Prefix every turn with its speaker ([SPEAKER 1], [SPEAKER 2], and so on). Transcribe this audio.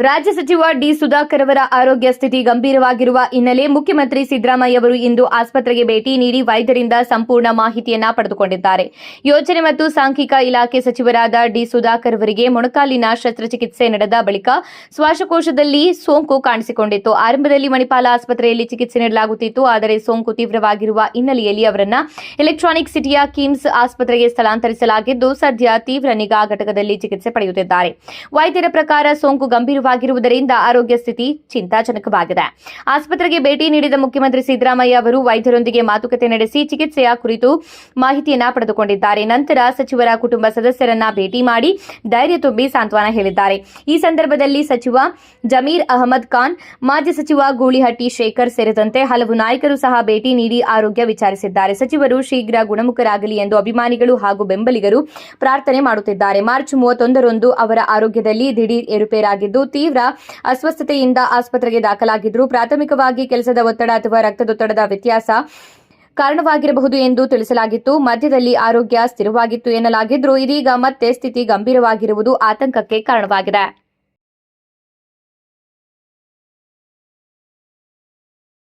[SPEAKER 1] ರಾಜ್ಯ ಸಚಿವ ಡಿ ಸುಧಾಕರ್ ಅವರ ಆರೋಗ್ಯ ಸ್ಥಿತಿ ಗಂಭೀರವಾಗಿರುವ ಹಿನ್ನೆಲೆ ಮುಖ್ಯಮಂತ್ರಿ ಸಿದ್ದರಾಮಯ್ಯ ಅವರು ಇಂದು ಆಸ್ಪತ್ರೆಗೆ ಭೇಟಿ ನೀಡಿ ವೈದ್ಯರಿಂದ ಸಂಪೂರ್ಣ ಮಾಹಿತಿಯನ್ನು ಪಡೆದುಕೊಂಡಿದ್ದಾರೆ. ಯೋಜನೆ ಮತ್ತು ಸಾಂಖ್ಯಿಕ ಇಲಾಖೆ ಸಚಿವರಾದ ಡಿ ಸುಧಾಕರ್ ಅವರಿಗೆ ಮೊಣಕಾಲಿನ ಶಸ್ತ್ರಚಿಕಿತ್ಸೆ ನಡೆದ ಬಳಿಕ ಶ್ವಾಸಕೋಶದಲ್ಲಿ ಸೋಂಕು ಕಾಣಿಸಿಕೊಂಡಿತ್ತು. ಆರಂಭದಲ್ಲಿ ಮಣಿಪಾಲ ಆಸ್ಪತ್ರೆಯಲ್ಲಿ ಚಿಕಿತ್ಸೆ ನೀಡಲಾಗುತ್ತಿತ್ತು. ಆದರೆ ಸೋಂಕು ತೀವ್ರವಾಗಿರುವ ಹಿನ್ನೆಲೆಯಲ್ಲಿ ಅವರನ್ನು ಎಲೆಕ್ಟ್ರಾನಿಕ್ ಸಿಟಿಯ ಕಿಮ್ಸ್ ಆಸ್ಪತ್ರೆಗೆ ಸ್ಥಳಾಂತರಿಸಲಾಗಿದ್ದು ಸದ್ಯ ತೀವ್ರ ನಿಗಾ ಘಟಕದಲ್ಲಿ ಚಿಕಿತ್ಸೆ ಪಡೆಯುತ್ತಿದ್ದಾರೆ. ವೈದ್ಯರ ಪ್ರಕಾರ ಸೋಂಕು ಗಂಭೀರವಾಗಿರುವುದರಿಂದ ಆರೋಗ್ಯ ಸ್ಥಿತಿ ಚಿಂತಾಜನಕವಾಗಿದೆ. ಆಸ್ಪತ್ರೆಗೆ ಭೇಟಿ ನೀಡಿದ ಮುಖ್ಯಮಂತ್ರಿ ಸಿದ್ದರಾಮಯ್ಯ ಅವರು ವೈದ್ಯರೊಂದಿಗೆ ಮಾತುಕತೆ ನಡೆಸಿ ಚಿಕಿತ್ಸೆಯ ಕುರಿತು ಮಾಹಿತಿಯನ್ನ ಪಡೆದುಕೊಂಡಿದ್ದಾರೆ. ನಂತರ ಸಚಿವರ ಕುಟುಂಬ ಸದಸ್ಯರನ್ನ ಭೇಟಿ ಮಾಡಿ ಧೈರ್ಯ ತುಂಬಿ ಸಾಂತ್ವನ ಹೇಳಿದ್ದಾರೆ. ಈ ಸಂದರ್ಭದಲ್ಲಿ ಸಚಿವ ಜಮೀರ್ ಅಹಮದ್ ಖಾನ್, ಮಾಜಿ ಸಚಿವ ಗೂಳಿಹಟ್ಟಿ ಶೇಖರ್ ಸೇರಿದಂತೆ ಹಲವು ನಾಯಕರು ಸಹ ಭೇಟಿ ನೀಡಿ ಆರೋಗ್ಯ ವಿಚಾರಿಸಿದ್ದಾರೆ. ಸಚಿವರು ಶೀಘ್ರ ಗುಣಮುಖರಾಗಲಿ ಎಂದು ಅಭಿಮಾನಿಗಳು ಹಾಗೂ ಬೆಂಬಲಿಗರು ಪ್ರಾರ್ಥನೆ ಮಾಡುತ್ತಿದ್ದಾರೆ. ಮಾರ್ಚ್ 31ರಂದು ಅವರ ಆರೋಗ್ಯದಲ್ಲಿ ದಿಢೀರ್ ಏರುಪೇರಾಗಿದ್ದು ತೀವ್ರ ಅಸ್ವಸ್ಥತೆಯಿಂದ ಆಸ್ಪತ್ರೆಗೆ ದಾಖಲಾಗಿದ್ದರು. ಪ್ರಾಥಮಿಕವಾಗಿ ಕೆಲಸದ ಒತ್ತಡ ಅಥವಾ ರಕ್ತದೊತ್ತಡದ ವ್ಯತ್ಯಾಸ ಕಾರಣವಾಗಿರಬಹುದು ಎಂದು ತಿಳಿಸಲಾಗಿತ್ತು. ಮಧ್ಯದಲ್ಲಿ ಆರೋಗ್ಯ ಸ್ಥಿರವಾಗಿತ್ತು ಎನ್ನಲಾಗಿದ್ದರೂ ಇದೀಗ ಮತ್ತೆ ಸ್ಥಿತಿ ಗಂಭೀರವಾಗಿರುವುದು ಆತಂಕಕ್ಕೆ ಕಾರಣವಾಗಿದೆ.